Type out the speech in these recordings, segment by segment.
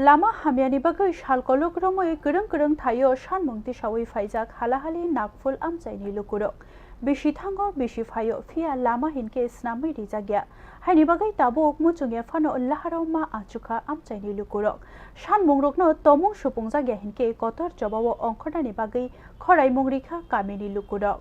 lama hamyani bagai shal kolok romoi gereng thayo shanmung tisawi faijak halahali nakful amchaini lukurok beshi thango beshi phayo fia lama hinke snamai rijagya haini bagai tabuk muchunge phano laharo ma achuka amchaini lukurok shanmung rokno tomung supungja hinke kotor jobawo ongkhotani bagai khorai mungrikha kamini lukurok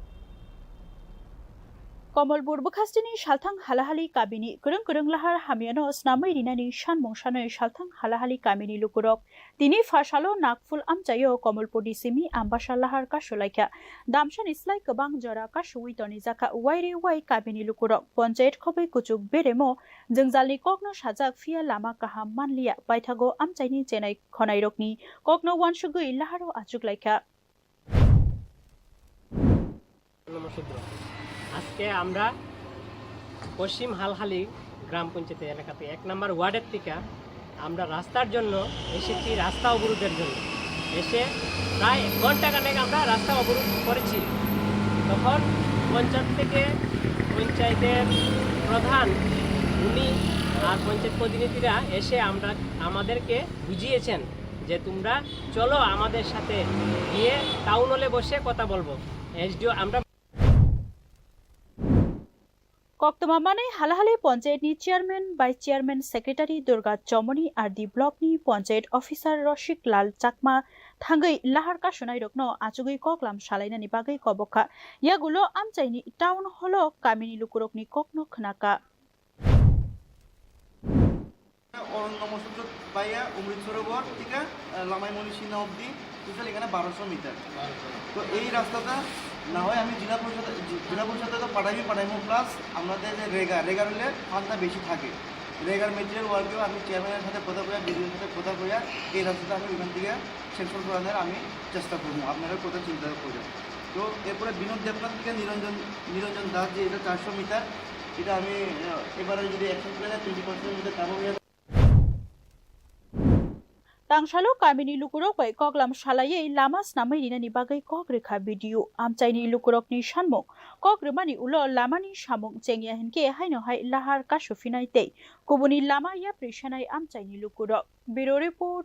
Kamalpur বুখাস্তিনি সালথাং হালাহালি Kabini গরং লাহার হামিয়ানো স্নামাই রিনানি সানমং সানয় সালথাং হালাহালি কামিনি লুকুরক তিনি ফাশালো নাকফুল আমচাयो কমলপুর ডিসিমি আম্বাসা লাহার কাশলাইখা দামসান ইসলাই গোबां জরা কাশুই তনি জাকা ওয়াইরে Y Kabini লুকুরক panchayat খबै কুচুক বেরেমো जोंजालनि ककनो साजाक फिया Lama काहाम मानलिया बायथागो আমচাইনি চেনাই खनाइरकनि ककनो वानसुगै लाहारो आचुकलाइखा আজকে আমরা পশ্চিম হালহালি গ্রাম পঞ্চায়েত এলাকাতে 1 নম্বর ওয়ার্ডের থেকে আমরা রাস্তার জন্য এসেছি, রাস্তা অবরোধের জন্য এসে প্রায় 1 ঘন্টা খানেক আমরা রাস্তা অবরোধ করেছি। তখন পঞ্চায়েত থেকে পঞ্চায়েতের প্রধান উনি আর পঞ্চায়েত প্রতিনিধিরা এসে আমাদেরকে বুঝিয়েছেন যে তোমরা চলো আমাদের সাথে গিয়ে টাউন হলে বসে কথা বলবো। এসডিও আমরা কক্তমামানে হালাহালি পঞ্চায়েতনি chairman vice chairman secretary Durga চমনি আর দি ব্লকনি পঞ্চায়েত অফিসার রশিক লাল চাকমা থাঙ্গै লাহার কাশনাই রকनो आचुगै ककलाम सालायनानि बागै कबखा यागुलो আমচাইনি टाउन हलो कामिनि लुकुरकनि ककनो खनाका অরণ্য মসজিদ বাইয়া অমৃত সরোবর থেকে লামাইমনি সিনা অবধি টোটাল এখানে 1200 মিটার। তো এই রাস্তাটা না হয় আমি জেলা পরিষদে তো পাঠাইমো প্লাস আমাদের যে রেগার হলে ফান্ডটা বেশি থাকে। রেগার মেটেরিয়াল ওয়ার্কেও আমি চেয়ারম্যানের সাথে কথা বলে বিডিওর সাথে কথা বলে এই রাস্তাটা আমি ওইখান থেকে সেকশন করানোর আমি চেষ্টা করবো, আপনারা কথা চিন্তা করবেন। তো এরপরে বিনোদ দেবনাথ থেকে নিরঞ্জন দাস যে এটা 400 মিটার, এটা আমি এবারে যদি অ্যাকশন করে 20% মধ্যে কাবু হয়ে तांसालो कामिनि लुकुरक बै ककलाम सालायै लामा स्नामै रिनानि बागै ककरेखा भिडियो আমচাইनि लुकुरकनि सानमु ककरेमानि उलो लामानि सामुं चेंगिया हिनके हाइनहाय लाहार कासुफिनाय तै कुबुनि लामा या प्रिसानाय আমচাইनि लुकुरक ब्यूरो रिपोर्ट